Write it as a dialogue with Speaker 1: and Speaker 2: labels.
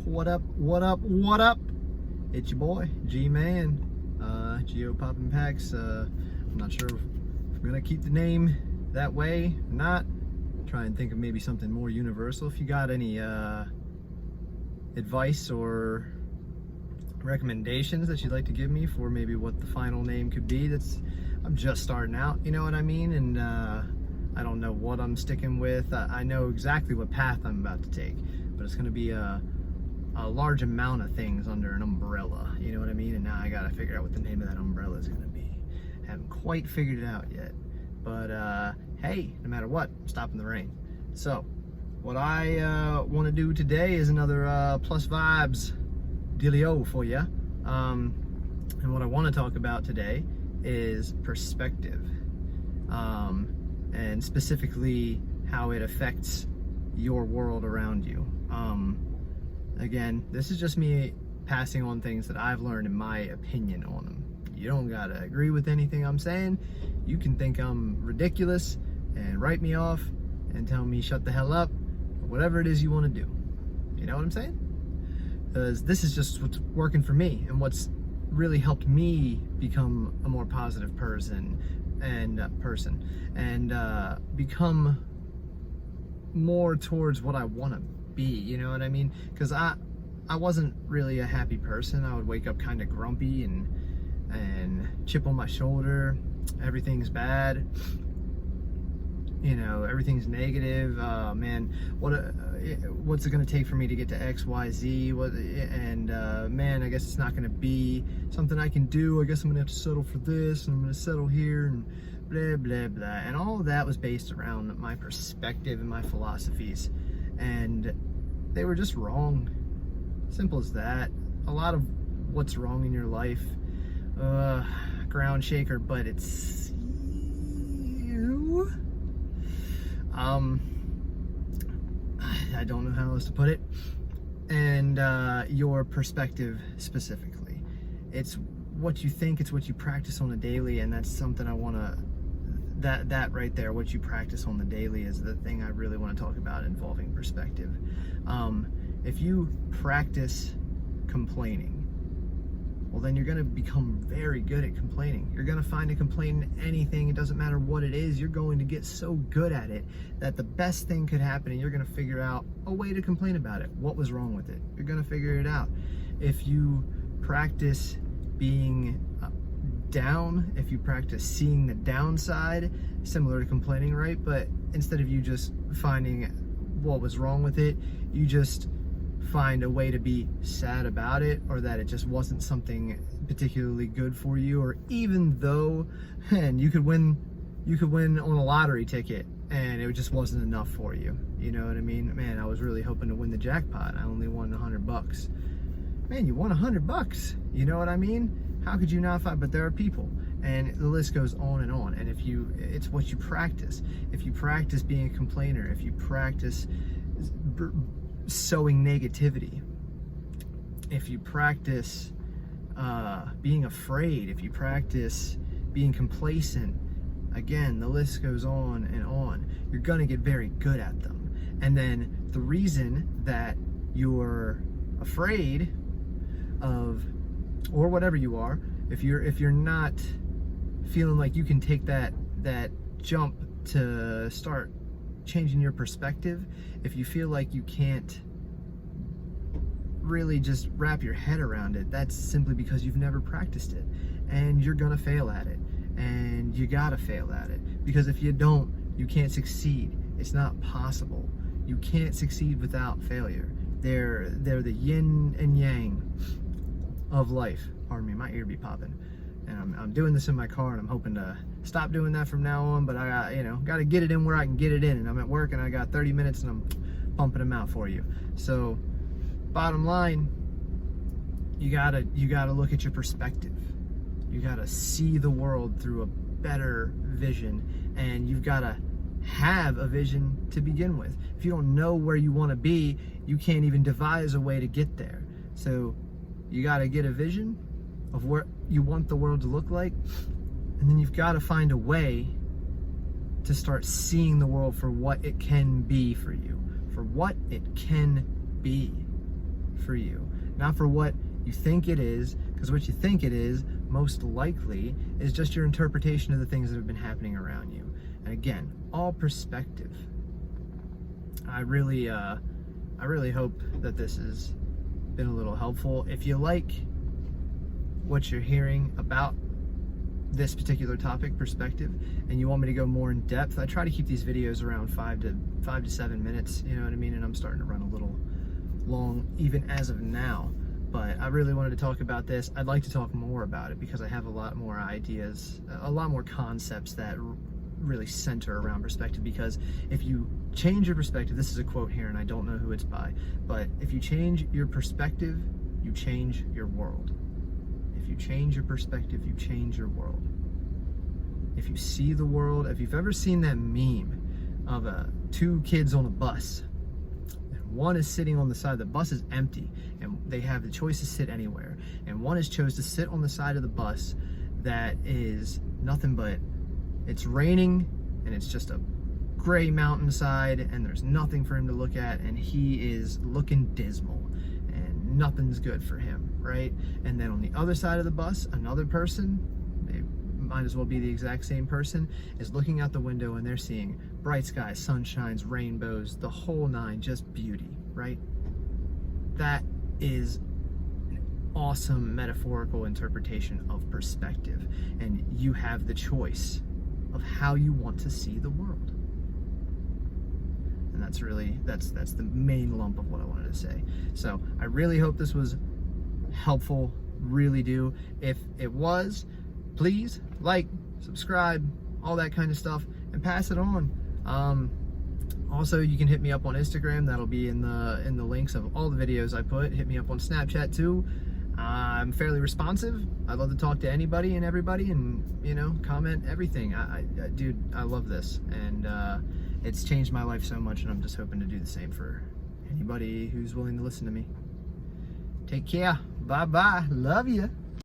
Speaker 1: What up, what up, what up? It's your boy, Gman. Geo Poppin' Packs. I'm not sure if I'm gonna keep the name that way or not. Try and think of maybe something more universal. If you got any advice or recommendations that you'd like to give me for maybe what the final name could be, I'm just starting out, you know what I mean? And I don't know what I'm sticking with. I know exactly what path I'm about to take, but it's gonna be a large amount of things under an umbrella, you know what I mean? And now I gotta figure out what the name of that umbrella is gonna be. Haven't quite figured it out yet, but hey, no matter what, I'm stopping the rain. So what I want to do today is another plus vibes dealio for you, and what I want to talk about today is perspective, and specifically how it affects your world around you. Again, this is just me passing on things that I've learned in my opinion on them. You don't gotta agree with anything I'm saying. You can think I'm ridiculous and write me off and tell me shut the hell up, or whatever it is you want to do. You know what I'm saying? Because this is just what's working for me and what's really helped me become a more positive person and become more towards what I want to be, you know what I mean? Because I wasn't really a happy person. I would wake up kind of grumpy and chip on my shoulder. Everything's bad, you know, everything's negative. Man, what's it gonna take for me to get to XYZ? Man, I guess it's not gonna be something I can do. I guess I'm gonna have to settle for this, and I'm gonna settle here, and blah blah blah. And all of that was based around my perspective and my philosophies, and they were just wrong. Simple as that. A lot of what's wrong in your life, ground shaker, but it's you. I don't know how else to put it. And your perspective specifically. It's what you think, it's what you practice on a daily, and that's something I want to, that right there, what you practice on the daily, is the thing I really want to talk about involving perspective. If you practice complaining, well, then you're going to become very good at complaining. You're going to find a complaint in anything. It doesn't matter what it is. You're going to get so good at it that the best thing could happen, and you're going to figure out a way to complain about it. What was wrong with it? You're going to figure it out. If you practice being down, if you practice seeing the downside, similar to complaining, right? But instead of you just finding what was wrong with it, you just find a way to be sad about it, or that it just wasn't something particularly good for you, or even though, man, you could win on a lottery ticket and it just wasn't enough for you. You know what I mean? Man, I was really hoping to win the jackpot. I only won $100. Man, you won $100. You know what I mean? How could you not find? But there are people, and the list goes on and on. And it's what you practice. If you practice being a complainer, if you practice sowing negativity, if you practice being afraid, if you practice being complacent, again, the list goes on and on. You're gonna get very good at them. And then the reason that you're afraid of, or whatever you are, if you're not feeling like you can take that jump to start changing your perspective, if you feel like you can't really just wrap your head around it, that's simply because you've never practiced it, and you're gonna fail at it, and you gotta fail at it, because if you don't, you can't succeed. It's not possible. You can't succeed without failure. They're the yin and yang of life. Pardon me, my ear be popping. And I'm doing this in my car, and I'm hoping to stop doing that from now on, but I got to get it in where I can get it in, and I'm at work and I got 30 minutes and I'm pumping them out for you. So bottom line, you gotta look at your perspective. You gotta see the world through a better vision, and you've gotta have a vision to begin with. If you don't know where you want to be, you can't even devise a way to get there. So you gotta get a vision of what you want the world to look like, and then you've got to find a way to start seeing the world for what it can be for you, for what it can be for you, not for what you think it is, because what you think it is most likely is just your interpretation of the things that have been happening around you. And again, all perspective. I really hope that this has been a little helpful. If you like what you're hearing about this particular topic, perspective, and you want me to go more in depth, I try to keep these videos around 5 to 7 minutes, you know what I mean? And I'm starting to run a little long even as of now, but I really wanted to talk about this. I'd like to talk more about it because I have a lot more ideas, a lot more concepts that really center around perspective, because if you change your perspective, this is a quote here and I don't know who it's by, but if you change your perspective, you change your world. If you change your perspective, you change your world. If you see the world, if you've ever seen that meme of two kids on a bus, and one is sitting on the side, the bus is empty, and they have the choice to sit anywhere, and one has chose to sit on the side of the bus that is nothing but, it's raining, and it's just a gray mountainside, and there's nothing for him to look at, and he is looking dismal, and nothing's good for him, right? And then on the other side of the bus, another person, they might as well be the exact same person, is looking out the window and they're seeing bright skies, sunshines, rainbows, the whole nine, just beauty, right? That is an awesome metaphorical interpretation of perspective, and you have the choice of how you want to see the world. And that's really, that's the main lump of what I wanted to say. So I really hope this was helpful, really do. If it was, please like, subscribe, all that kind of stuff, and pass it on. Also, you can hit me up on Instagram. That'll be in the links of all the videos I put. Hit me up on Snapchat too. I'm fairly responsive. I love to talk to anybody and everybody, and you know, comment everything. Dude, I love this, and it's changed my life so much, and I'm just hoping to do the same for anybody who's willing to listen to me. Take care. Bye bye. Love you.